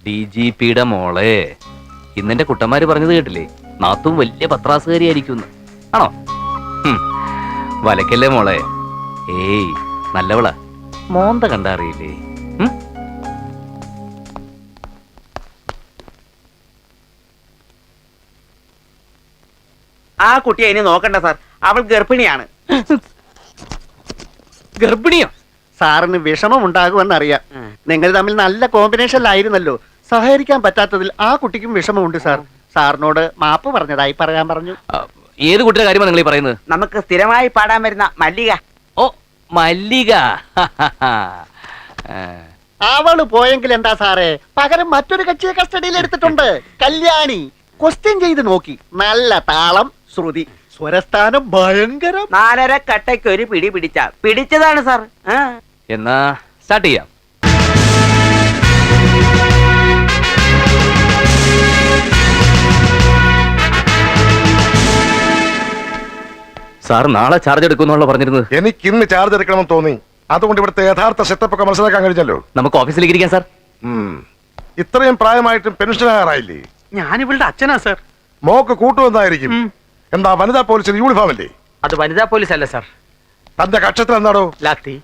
DGPയുടെ മോളെ ഇന്നെന്റെ കുട്ടന്മാര് പറഞ്ഞത് കേട്ടില്ലേ? നാത്തും വലിയ പത്രാസുകാരിയായിരിക്കും. ആണോ? വലക്കല്ലേ മോളെ. ഏയ് നല്ലവളാ. മോന്ത കണ്ടറിയില്ലേ? ആ കുട്ടിയെ ഇനി നോക്കണ്ട സാർ, അവൾ ഗർഭിണിയാണ്. ഗർഭിണിയോ? സാറിന് വിഷമമുണ്ടാകുമെന്നറിയാം. നിങ്ങൾ തമ്മിൽ നല്ല കോമ്പിനേഷനിലായിരുന്നല്ലോ. സഹകരിക്കാൻ പറ്റാത്തതിൽ ആ കുട്ടിക്കും വിഷമമുണ്ട് സാർ. സാറിനോട് മാപ്പ് പറഞ്ഞതായി പറയാൻ പറഞ്ഞു. ഏത് കുട്ടിയുടെ കാര്യമാണ് നിങ്ങൾ ഈ പറയുന്നത്? നമുക്ക് സ്ഥിരമായി പാടാൻ വരുന്ന മല്ലിക. ഓ മല്ലിക. അവള് പോയെങ്കിൽ എന്താ സാറേ, പകരം മറ്റൊരു കക്ഷിയെ കസ്റ്റഡിയിൽ എടുത്തിട്ടുണ്ട്. കല്യാണി. ക്വസ്റ്റ്യൻ ചെയ്ത് നോക്കി. നല്ല താളം, ശ്രുതി, സ്വരസ്ഥാനം ഭയങ്കരം. 4.5 കട്ടയ്ക്ക് ഒരു പിടി പിടിച്ചതാണ് സാർ. എന്നാ സ്റ്റാർട്ട് ചെയ്യാം. സാർ നാളെ ചാർജ് എടുക്കുന്നുള്ള പറഞ്ഞിരുന്നത്. എനിക്ക് ഇന്ന് ചാർജ് എടുക്കണമെന്ന് തോന്നി. അതുകൊണ്ട് ഇവിടുത്തെ യഥാർത്ഥ സെറ്റപ്പ് ഒക്കെ മനസ്സിലാക്കാൻ കഴിഞ്ഞല്ലോ. നമുക്ക് ഓഫീസിലേക്ക് ഇരിക്കാം സാർ. ഇത്രയും പ്രായമായിട്ടും പെൻഷൻ ആകാറായില്ലേ? ഞാൻ ഇവളുടെ അച്ഛനാ സാർ. മോക്ക് കൂട്ടുവന്നായിരിക്കും. എന്താ വനിതാ പോലീസിന് യൂണിഫോം അല്ലേ? അത് വനിതാ പോലീസ് അല്ല സാർ. തന്റെ കക്ഷത്തിൽ എന്താടോ? ലാത്തി.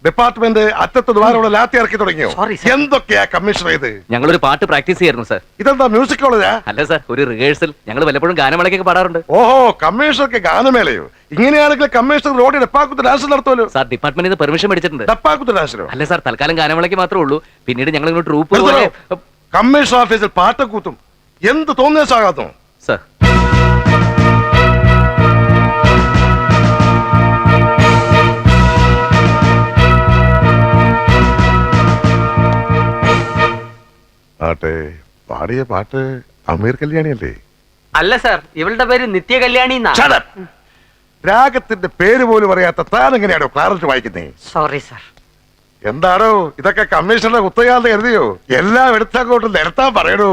ഡിപ്പാർട്ട്മെന്റ് അറ്റത്ത് ദ്വാരമുള്ള ലാത്തി ഇറക്കി തുടങ്ങിയോ? എന്തൊക്കെയാ കമ്മീഷണർ ഇത്? ഞങ്ങളൊരു പാട്ട് പ്രാക്ടീസ് ചെയ്യായിരുന്നു സാർ. ഇതെന്താ മ്യൂസിക് കോളേജാ? അല്ല സാർ, ഒരു റിഹേഴ്സൽ. ഞങ്ങൾ വല്ലപ്പോഴും ഗാനമേളയ്ക്കൊക്കെ പാടാറുണ്ട്. ഓഹോ, കമ്മീഷണർക്ക് ഗാനമേളയോ? ഇങ്ങനെയാണെങ്കിൽ കമ്മീഷണർ റോഡിൽ ഡപ്പാക്കുത്ത് ഡാൻസ് നടത്തുമല്ലോ. സാർ ഡിപ്പാർട്ട്മെന്റിൽ നിന്ന് പെർമിഷൻ മേടിച്ചിട്ടുണ്ട്. ഡപ്പാക്കുത്ത് ഡാൻസിനോ? അല്ല സാർ, തൽക്കാലം ഗാനമേളയ്ക്ക് മാത്രമേ ഉള്ളൂ. പിന്നീട് ഞങ്ങൾ ഇങ്ങോട്ട് ട്രൂപ്പ്. കമ്മീഷണർ ഓഫീസിൽ പാട്ടക്കൂത്തും എന്ത് തോന്നിയാകാത്തോ സാർ? ആട്ടെ, പാടിയ പാട്ട് അമീർ കല്യാണിയല്ലേ? അല്ല സാർ, ഇവളുടെ പേര് നിത്യ കല്യാണി. രാഗത്തിന്റെ പേര് പോലും അറിയാത്ത താൻ എങ്ങനെയാണോ ക്ലാരറ്റ് വായിക്കുന്നേ? Sorry sir. എന്താണോ ഇതൊക്കെ കമ്മീഷണറുടെ കുത്തകാലത്ത് എഴുതിയോ? എല്ലാം എടുത്തങ്ങോട്ട് നിരത്താൻ പറയണോ?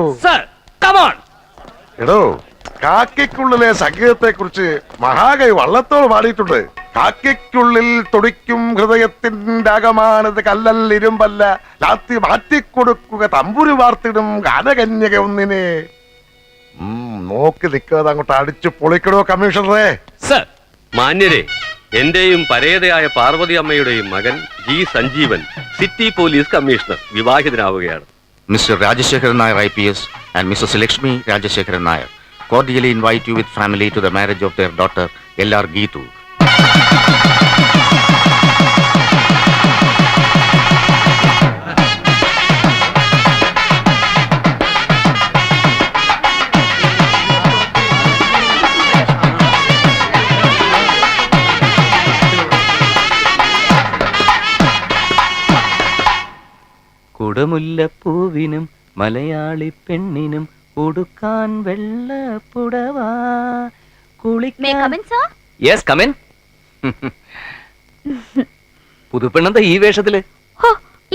എടോ, കാക്കിക്കുള്ളിലെ സംഗീതത്തെ കുറിച്ച് മഹാകവി വള്ളത്തോൾ പാടിയിട്ടുണ്ട്. കാക്കിക്കുള്ളിൽ തുടിക്കും ഹൃദയത്തിന്റെ അകമാനത് കല്ലൽ ഇരുമ്പല്ല, ലാത്തി മാറ്റിക്കൊടുക്കുക തമ്പുരു വാർത്തിടും ഗാനകന്യക ഒന്നിനെ. നോക്കി നിൽക്കാതെ അങ്ങോട്ട് അടിച്ചു പൊളിക്കണോ കമ്മീഷണറെ? മാന്യരെ, എന്റെയും പരേതയായ പാർവതി അമ്മയുടെയും മകൻ G Sanjeevan city police commissioner വിവാഹിതനാവുകയാണ്. Mr. Rajashekharan Nair IPS and Mrs. Lakshmi Rajashekharan Nair cordially invite you with family to the marriage of their daughter LR Geetu. കുടമുല്ലപ്പൂവിനും മലയാളി പെണ്ണിനും ഉടുക്കാൻ വെള്ളപ്പുടവാ പുതുപ്പെണ്ണെന്താ ഈ വേഷത്തില്?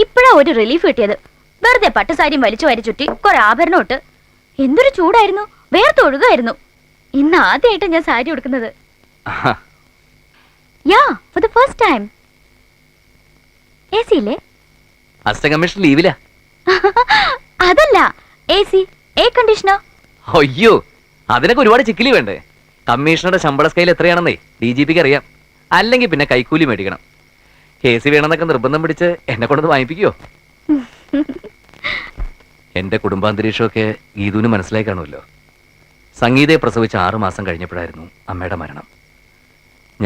ഇപ്പഴാ ഒരു റിലീഫ് കിട്ടിയത്. വെറുതെ പട്ടുസാരിയും വലിച്ചു വാരി ചുറ്റി കുറെ ആഭരണം ഇട്ട് എന്തൊരു ചൂടായിരുന്നു, വേർത്തൊഴുകായിരുന്നു. ഇന്ന് ആദ്യമായിട്ട് ഞാൻ സാരി ഉടുക്കുന്നത്. Yeah, for the first time. AC ഇല്ലേ? അസിസ്റ്റന്റ് കമ്മീഷണർ ലീവിലാ. അതല്ല, AC, എയർ കണ്ടീഷണർ. അയ്യോ, അതിനൊക്കെ ഒരുപാട് ചിക്കിലി വേണ്ടേ? കമ്മീഷണറുടെ ശമ്പള സ്കെയിൽ എത്രയാണെന്നേ DGPക്ക് അറിയാം. അല്ലെങ്കിൽ പിന്നെ കൈക്കൂലി മേടിക്കണം. AC വേണമെന്നൊക്കെ നിർബന്ധം പിടിച്ച് എന്നെ കൊണ്ടത് വാങ്ങിപ്പിക്കുവോ? എന്റെ കുടുംബാന്തരീക്ഷമൊക്കെ ഗീതുവിന് മനസ്സിലായി കാണുമല്ലോ. സംഗീതയെ പ്രസവിച്ച് 6 മാസം കഴിഞ്ഞപ്പോഴായിരുന്നു അമ്മയുടെ മരണം.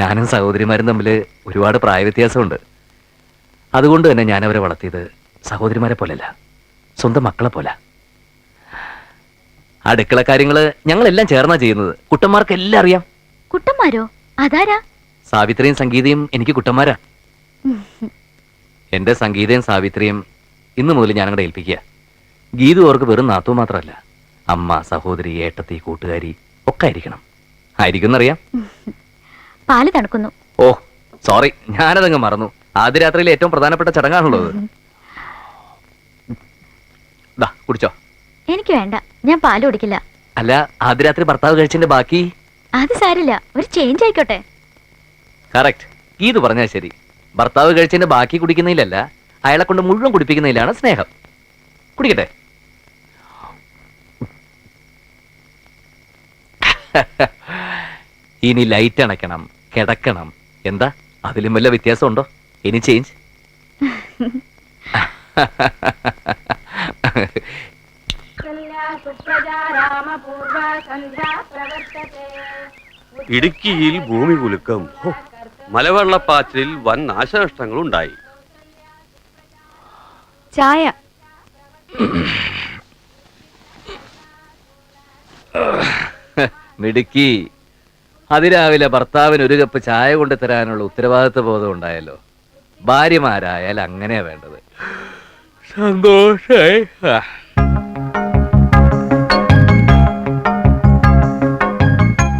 ഞാനും സഹോദരിമാരും തമ്മിൽ ഒരുപാട് പ്രായവ്യത്യാസമുണ്ട്. അതുകൊണ്ട് തന്നെ ഞാൻ അവരെ വളർത്തിയത് സഹോദരിമാരെ പോലല്ല, സ്വന്തം മക്കളെ പോലെ. അടുക്കള കാര്യങ്ങള് ഞങ്ങളെല്ലാം ചേർന്നാ ചെയ്യുന്നത്. കുട്ടന്മാർക്ക് എല്ലാം അറിയാം. കുട്ടന്മാരോ? അതാരാ? സാവിത്രിയും സംഗീതയും എനിക്ക് കുട്ടന്മാരാ. എന്റെ സംഗീതയും സാവിത്രിയും ഇന്നു മുതൽ ഞാൻ അങ്ങോട്ട് ഏൽപ്പിക്കുക. ഗീതു അവർക്ക് വെറും നാത്തു മാത്രമല്ല, അമ്മ, സഹോദരി, ഏട്ടത്തി, കൂട്ടുകാരി ഒക്കെ ആയിരിക്കണം. ആയിരിക്കുന്നറിയാം. പാല് തണുക്കുന്നു. ഓ സോറി, ഞാനതങ്ങ് മറന്നു. ആദ്യ രാത്രിയിലെ ഏറ്റവും പ്രധാനപ്പെട്ട ചടങ്ങാണുള്ളത്. കുടിച്ചോ. എനിക്ക് വേണ്ട, ഞാൻ പാല് കുടിക്കില്ല. അല്ല, ആദ്യ രാത്രി ഭർത്താവ് കഴിച്ചതിന്റെ ബാക്കി? അത് സാരില്ല, ഒരു ചേഞ്ച് ആയിക്കോട്ടെ. കറക്റ്റ്, ഗീതു പറഞ്ഞാൽ ശരി. ഭർത്താവ് കഴിച്ചതിന്റെ ബാക്കി കുടിക്കുന്നതിലല്ല, അയാളെ കൊണ്ട് മുഴുവൻ കുടിപ്പിക്കുന്നതിലാണ് സ്നേഹം. കുടിക്കട്ടെ? ഇനി ലൈറ്റ് അണയ്ക്കണം, കിടക്കണം. എന്താ അതിലും വല്ല വ്യത്യാസമുണ്ടോ? ഇനി ചേഞ്ച്. ഇടുക്കിയിൽ ഭൂമി കുലുക്കം. ഹോ, മലവെള്ളപ്പാച്ചിലിൽ വൻ നാശനഷ്ടങ്ങൾ ഉണ്ടായി. ചായ. മിടുക്കി. അതിരാവിലെ ഭർത്താവിന് ഒരു കപ്പ് ചായ കൊണ്ട് തരാനുള്ള ഉത്തരവാദിത്വ ബോധം ഉണ്ടായല്ലോ. ഭാര്യമാരായാൽ അങ്ങനെയാ വേണ്ടത്. സന്തോഷായി.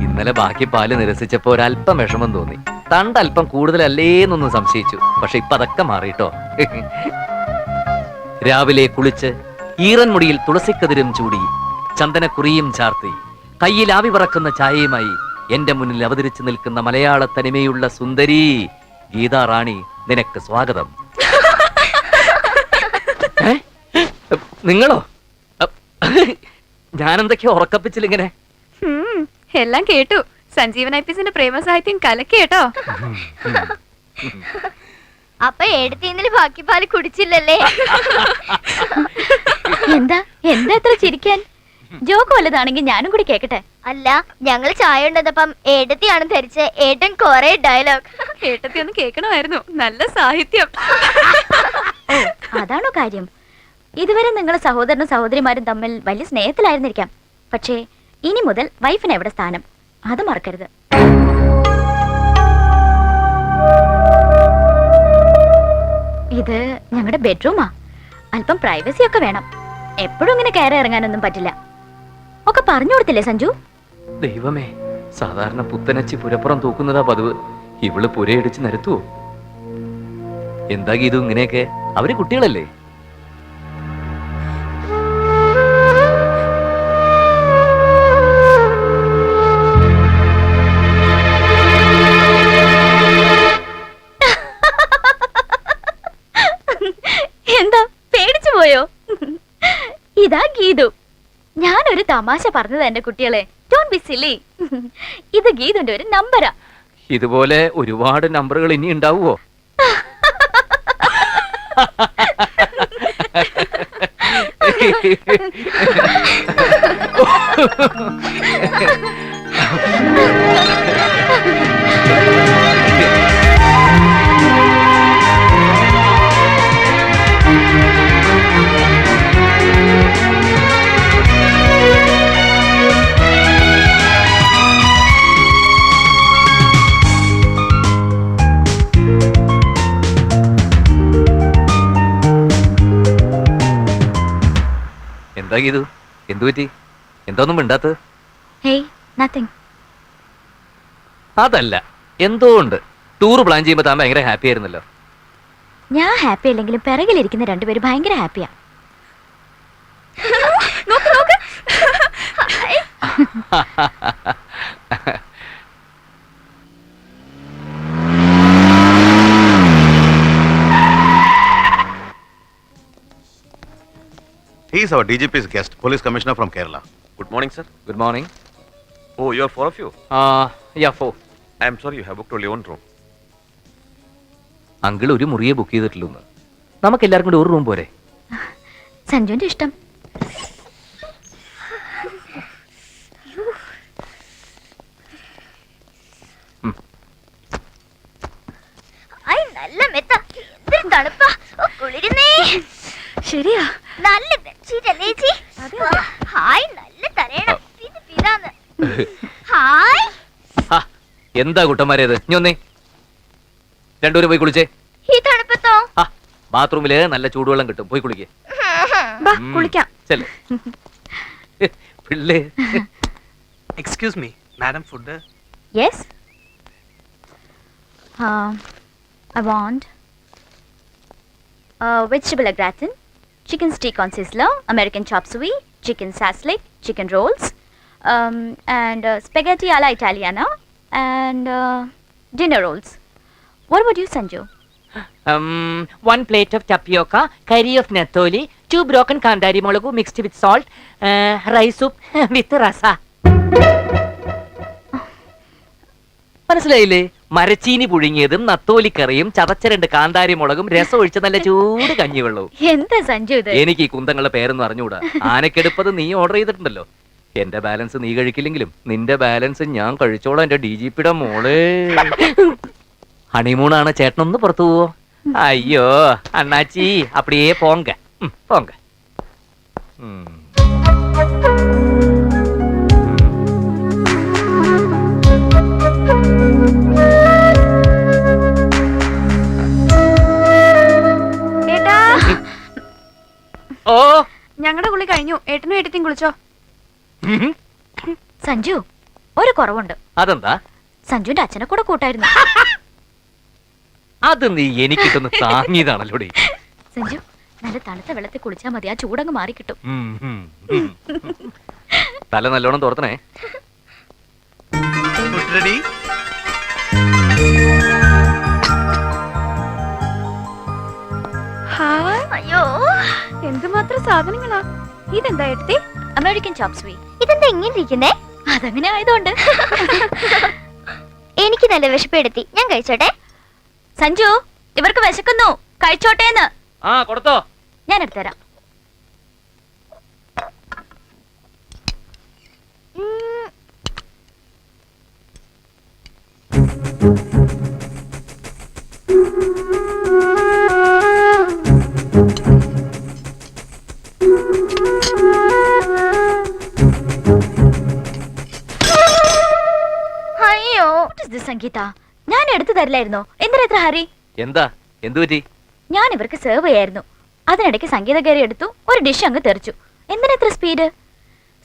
ഇന്നലെ ബാക്കി പാല് നിരസിച്ചപ്പോ ഒരല്പം വിഷമം തോന്നി. തണ്ടല്പം കൂടുതലല്ലേന്നൊന്നും സംശയിച്ചു. പക്ഷെ ഇപ്പൊ അതൊക്കെ മാറിട്ടോ. രാവിലെ കുളിച്ച് ഈറൻ മുടിയിൽ തുളസിക്കതിരും ചൂടി ചന്ദനക്കുറിയും ചാർത്തി കയ്യിൽ ആവി പറക്കുന്ന ചായയുമായി എന്റെ മുന്നിൽ അവതരിച്ചു നിൽക്കുന്ന മലയാള തനിമയുള്ള സുന്ദരി ഗീതാ റാണി, നിനക്ക് സ്വാഗതം. നിങ്ങളോ? ഞാനെന്തൊക്കെയോ ഉറക്കപ്പിച്ചിലിങ്ങനെ. എല്ലാം കേട്ടു. സഞ്ജീവൻ ഐപിസിന്റെ പ്രേമസാഹിത്യം കലക്കേട്ടോ. അപ്പൊ എടുത്തിന്നലെ ബാക്കി പാല് കുടിച്ചില്ലല്ലേ? എന്താ എന്താ എത്ര ചിരിക്കാൻ? ജോക്ക് വല്ലതാണെങ്കിൽ ഞാനും കൂടി കേക്കട്ടെ. അല്ല, ഞങ്ങൾ ചായ ഉണ്ടപ്പം ഏട്ടത്തിയാണ് ധരിച്ച് ഏട്ടൻ കൊറേ ഡയലോഗ്. ഏട്ടത്തി ഒന്ന് കേൾക്കണമായിരുന്നു. നല്ല സാഹിത്യം. അതാണോ കാര്യം? ഇതുവരെ നിങ്ങളെ സഹോദരനും സഹോദരിമാരും തമ്മിൽ വലിയ സ്നേഹത്തിലായിരുന്നിരിക്കാം. പക്ഷേ ഇനി മുതൽ വൈഫിന് എവിടെ സ്ഥാനം, അത് മറക്കരുത്. ഇത് ഞങ്ങളുടെ ബെഡ്റൂമാ. അല്പം പ്രൈവസി ഒക്കെ വേണം. എപ്പോഴും ഇങ്ങനെ കയറി ഇറങ്ങാനൊന്നും പറ്റില്ല. ഒക്കെ പറഞ്ഞു കൊടുത്തില്ലേ സഞ്ജു? ദൈവമേ, സാധാരണ പുത്തനച്ചി പുരപ്പുറം തൂക്കുന്നതാ പതിവ്. ഇവള് പുരയിടിച്ച് നിരത്തുവോ? എന്താ ഗീതു ഇങ്ങനെയൊക്കെ? അവര് കുട്ടികളല്ലേ? എന്താ പേടിച്ചു പോയോ? ഇതാ ഗീതു. ഞാനൊരു തമാശ പറഞ്ഞത് എന്റെ കുട്ടികളെ. Don't be silly. ഇത് ഗീതുന്റെ ഒരു നമ്പരാ. ഇതുപോലെ ഒരുപാട് നമ്പറുകൾ ഇനി ഉണ്ടാവുമോ? എന്താ ഗീതു, എന്തു പറ്റി? എന്തോന്നും മിണ്ടാത്തത്? Hey, nothing. അതല്ല, എന്തോ ഉണ്ട്. ടൂർ പ്ലാൻ ചെയ്യുമ്പോ താൻ ഭയങ്കര ഹാപ്പി ആയിരുന്നല്ലോ. ഞാൻ ഹാപ്പി അല്ലെങ്കിലും പിറകിലിരിക്കുന്ന രണ്ടുപേര് ഭയങ്കര ഹാപ്പിയാ. നോക്ക് നോക്ക്. He is our DGP's guest, Police Commissioner from Kerala. Good morning, sir. Good morning. Oh, you are four of you. യാ ഫോ. I am sorry, you have booked only one room. Uncle ഒരു മുറിയെ book ചെയ്തിട്ടുള്ളൂ. നമുക്ക് എല്ലാവർക്കും കൂടി ഒരു room പോരെ? സഞ്ജുവിന്റെ ഇഷ്ടം. ഐ നല്ല മെത്ത. എന്തൊരു തണുപ്പാ. ഓ, കുളിരുന്നേ. ശരിയാ. നല്ല ബെഡ്ഷീറ്റ് അല്ലേ ചേച്ചി? ഹായ്, നല്ല തലയണം. ഇത് പിതാന്ന്. ഹായ്. എന്താ കുട്ടന്മാരേത്? ഇനി ഒന്നേ രണ്ടുപേരും പോയി കുളിച്ചേ. ഈ തണുപ്പത്തോ? ബാത്റൂമില് നല്ല ചൂടുവെള്ളം കിട്ടും, പോയി കുളിക്കേ. കുളിക്കാം. ചെല്ലേ പിള്ളേ. Excuse me, madam, food? Yes. I want vegetable au gratin, chicken steak on sizzler, American chop suey, chicken saslik, chicken rolls, and spaghetti alla Italiana, and dinner rolls. What about you, Sanju? 1 plate of tapioca, curry of natholi, 2 broken kandari molagu mixed with salt, rice soup with rasa. മനസ്സിലായില്ലേ? മരച്ചീനി പുഴുങ്ങിയതും നത്തോലിക്കറിയും ചതച്ച 2 കാന്താരി മുളകും രസം ഒഴിച്ച നല്ല ചൂട് കഞ്ഞിവെള്ളവും. എന്താ സഞ്ജു ഇത്? എനിക്ക് ഈ കുന്തങ്ങളുടെ പേരൊന്നും അറിഞ്ഞുകൂടാ. ആനക്കെടുപ്പത് നീ ഓർഡർ ചെയ്തിട്ടുണ്ടല്ലോ. എന്റെ ബാലൻസ് നീ കഴിക്കില്ലെങ്കിലും നിന്റെ ബാലൻസ് ഞാൻ കഴിച്ചോളാം എന്റെ DGPയുടെ മോളെ. ഹണിമൂണാണ്, ചേട്ടനൊന്ന് പുറത്തു പോവോ? അയ്യോ അണ്ണാച്ചി അപ്പടിയേ പോങ്ക പോങ്ക. ഏട്ടാ, ഓ ഞങ്ങളുടെ കുളി കഴിഞ്ഞു. ഏട്ടനും ഏട്ടത്തിയും കുളിച്ചോ? സഞ്ജു, ഒരു കുറവുണ്ട്. അതെന്താ? സഞ്ജുവിന്റെ അച്ഛനെ കൂടെ കൂട്ടായിരുന്നു. അത് നീ എനിക്കിട്ടൊന്ന് താങ്ങിയതാണല്ലോടി. സഞ്ജു, നല്ല തണുത്ത വെള്ളത്തിൽ കുളിച്ചാൽ മതി, ആ ചൂടങ്ങ് മാറിക്കിട്ടും. തല നല്ലോണം തോർത്തണേ. റെഡി? അയ്യോ, എന്തുമാത്രം സാധനങ്ങളാ! ഇതെന്താ ഏട്ടത്തി? അമേരിക്കൻ ചോപ്സ് സ്വീ. ഇതെന്താ ഇങ്ങനെ ഇരിക്കുന്നേ? അതങ്ങനെ ആയതുകൊണ്ട്. എനിക്ക് നല്ല വിശപ്പെടുത്തി, ഞാൻ കഴിച്ചോട്ടെ? സഞ്ജു, ഇവർക്ക് വിശക്കുന്നു, കഴിച്ചോട്ടേന്ന്. ആ കൊടുത്തോ. ഞാൻ എടുത്തുതരാം. അയ്യോ, സംഗീത, ഞാൻ എടുത്തു തരില്ലായിരുന്നോ? എന്തിനാ ഇത്ര ഹരി? എന്താ എന്തു പറ്റി? ഞാൻ ഇവർക്ക് സെർവ് ചെയ്യായിരുന്നു. അതിനിടയ്ക്ക് സംഗീത കയറി എടുത്തു, ഒരു ഡിഷ് അങ്ങ് തെറിച്ചു. എന്തിനാ ഇത്ര സ്പീഡ്?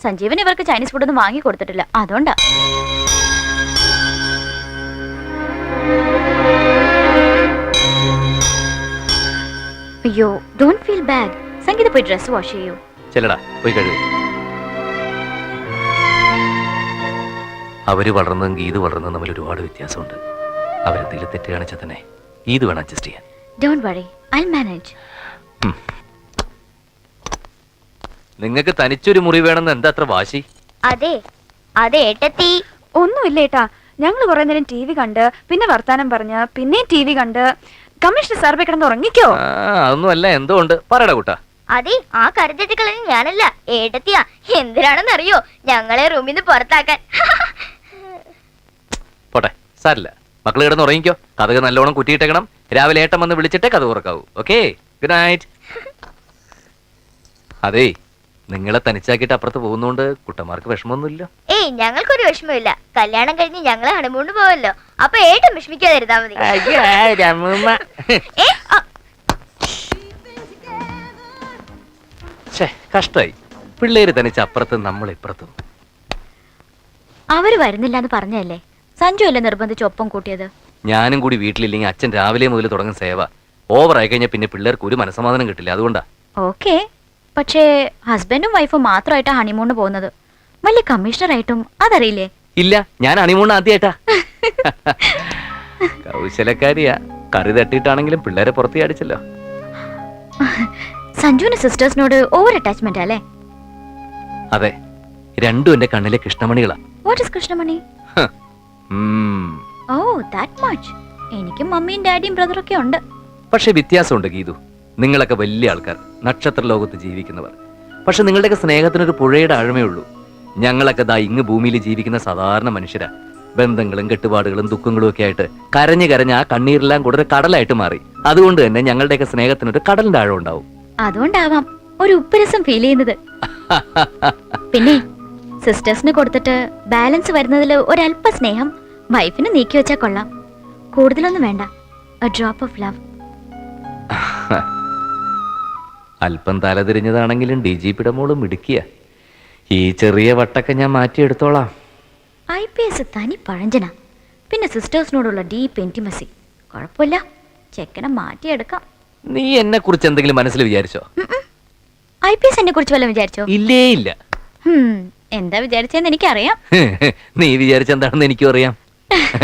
സഞ്ജീവൻ ഇവർക്ക് ചൈനീസ് ഫുഡ് ഒന്നും വാങ്ങി കൊടുത്തിട്ടില്ല, അതുകൊണ്ടാ. അയ്യോ, ഡോണ്ട് ഫീൽ ബാഡ്. സംഗീത പോയി ഡ്രസ് വാഷ് ചെയ്യൂ. ചെല്ലടാ, പോയി കഴുകി. അവര് വളർന്നതും ഗീത് വളർന്നതും തമ്മിൽ ഒരുപാട് വ്യത്യാസമുണ്ട്. അവരെന്തെങ്കിലും തെറ്റ് കാണിച്ചാൽ തന്നെ ഗീത് വേണം അഡ്ജസ്റ്റ് ചെയ്യാൻ. Don't worry, I manage. നിങ്ങൾക്ക് തനിച്ചൊരു മുറി വേണമെന്ന് എന്താ അത്ര വാശി? അതെ അതെ ഏട്ടത്തി. ഒന്നുമില്ല ഏട്ടാ, ഞങ്ങൾ കുറെ നേരം TV കണ്ട്, പിന്നെ വർത്താനം പറഞ്ഞ്, പിന്നെ TV കണ്ട്, കമ്മീഷണർ സാർ കിടന്ന് ഉറങ്ങിക്കോ. അതൊന്നും അല്ല, എന്തോ ഉണ്ട്. പറയടാ കൂട്ടാ. അതെ, ആ കരുതെറ്റിക്കളഞ്ഞ ഞാനല്ല, ഏട്ടത്തിയാ. എന്തിനാണെന്നറിയോ? ഞങ്ങളെ റൂമിൽ നിന്ന് പുറത്താക്കാൻ. പോട്ടെ, സാരില്ല. മക്കള് കിടന്ന് ഉറങ്ങിക്കോ. കഥക് നല്ലോണം കുറ്റിയിട്ടേക്കണം. രാവിലെ ഏട്ടം വന്ന് വിളിച്ചിട്ടേ കഥ ഉറക്കാവൂ. Okay, good night. അതേ, നിങ്ങളെ തനിച്ചാക്കിയിട്ട് അപ്പുറത്ത് പോകുന്നോണ്ട് കുട്ടന്മാർക്ക് വിഷമമൊന്നുമില്ല. ഏയ്, ഞങ്ങൾക്കൊരു വിഷമമില്ല. കല്യാണം കഴിഞ്ഞ് ഞങ്ങളെ ഹണിമൂണിന് പോവല്ലോ. അപ്പൊ ഏട്ടൻ വിഷമിക്കാതിരുന്നാ മതി. കഷ്ടായി. പിള്ളേര് തനിച്ച് അപ്പുറത്ത്, നമ്മൾ ഇപ്പുറത്തും. അവര് വരുന്നില്ല എന്ന് പറഞ്ഞല്ലേ? സഞ്ജു അല്ലേ നിർബന്ധിച്ച് ഒപ്പം കൂട്ടിയത്? ഞാനും കൂടി വീട്ടിലില്ലെങ്കിൽ അച്ഛൻ രാവിലെ മുതൽ തുടങ്ങും സേവ. ഓവറായി കഴിഞ്ഞാൽ പിന്നെ പിള്ളേർക്ക് ഒരു മനസ്സമാധാനം കിട്ടില്ല. അതുകൊണ്ടാ. ഓക്കെ, പക്ഷേ ഹസ്ബൻഡും വൈഫും മാത്രമായിട്ടാ ഹണിമൂണിന് പോകുന്നത്. വലിയ കമ്മീഷണറായിട്ടും അതറിയില്ലേ? ഇല്ല, ഞാൻ ഹണിമൂൺ ആദ്യമായിട്ടാ. കൗശലക്കാരിയാ. കറി തട്ടിയിട്ടാണെങ്കിലും പിള്ളേരെ പുറത്ത് അടിച്ചല്ലോ. സഞ്ജുവിന് സിസ്റ്റേഴ്സിനോട് ഓവർ അറ്റാച്ച്മെന്റ് അല്ലേ? അതെ, രണ്ടും എന്റെ കണ്ണിലെ കൃഷ്ണമണികളാ. വാട്ട് ഈസ് കൃഷ്ണമണി? Oh, that much. എനിക്കും മമ്മിയും ഡാഡിയും ബ്രദറും ഒക്കെ ഉണ്ട്. പക്ഷെ വ്യത്യാസമുണ്ട് ഗീതു. നിങ്ങളൊക്കെ വലിയ ആൾക്കാർ, നക്ഷത്ര ലോകത്ത് ജീവിക്കുന്നവർ. പക്ഷെ നിങ്ങളുടെയൊക്കെ സ്നേഹത്തിനൊരു പുഴയുടെ ആഴമേ ഉള്ളൂ. ഞങ്ങളൊക്കെ ദാ ഇങ്ങ് ഭൂമിയിൽ ജീവിക്കുന്ന സാധാരണ മനുഷ്യരാ. ബന്ധങ്ങളും കെട്ടുപാടുകളും ദുഃഖങ്ങളും ഒക്കെ ആയിട്ട് കരഞ്ഞ് കരഞ്ഞ് ആ കണ്ണീരെല്ലാം കൂടെ ഒരു കടലായിട്ട് മാറി. അതുകൊണ്ട് തന്നെ ഞങ്ങളുടെയൊക്കെ സ്നേഹത്തിനൊരു കടലിന്റെ ആഴം ഉണ്ടാവും. അതുകൊണ്ടാവാം ഒരു ഉപ്പുരസം ഫീൽ ചെയ്യുന്നത്. പിന്നെ സിസ്റ്റേഴ്സിന് കൊടുത്തിട്ട് ബാലൻസ് വരുന്നതിൽ ഒരല്പ സ്നേഹം വൈഫിന് നീക്കി വെച്ചാൽ കൊള്ളാം. കൂടുതലൊന്നും വേണ്ട, a drop of love. അല്പം തലതിരിഞ്ഞതാണെങ്കിലും DGPയുടെ മോളും മിടുക്കിയ. ഈ ചെറിയ വട്ടൊക്കെ ഞാൻ മാറ്റിയെടുത്തോളാം. IPS തനി പഴഞ്ചന. പിന്നെ സിസ്റ്റേഴ്സിനോടുള്ള ഡീപ്പ് ഇന്റിമസി. കുഴപ്പമില്ല, ചെക്കനെ മാറ്റിയെടുക്കാം. നീ എന്നെ കുറിച്ച് എന്തെങ്കിലും മനസ്സിൽ വിചാരിച്ചോ? IPS എന്നെ കുറിച്ച് വല്ലതും വിചാരിച്ചോ? ഇല്ലേ ഇല്ല. എന്താ വിചാരിച്ചെന്ന് എനിക്കറിയാം. നീ വിചാരിച്ചെന്താണെന്ന് എനിക്കും അറിയാം.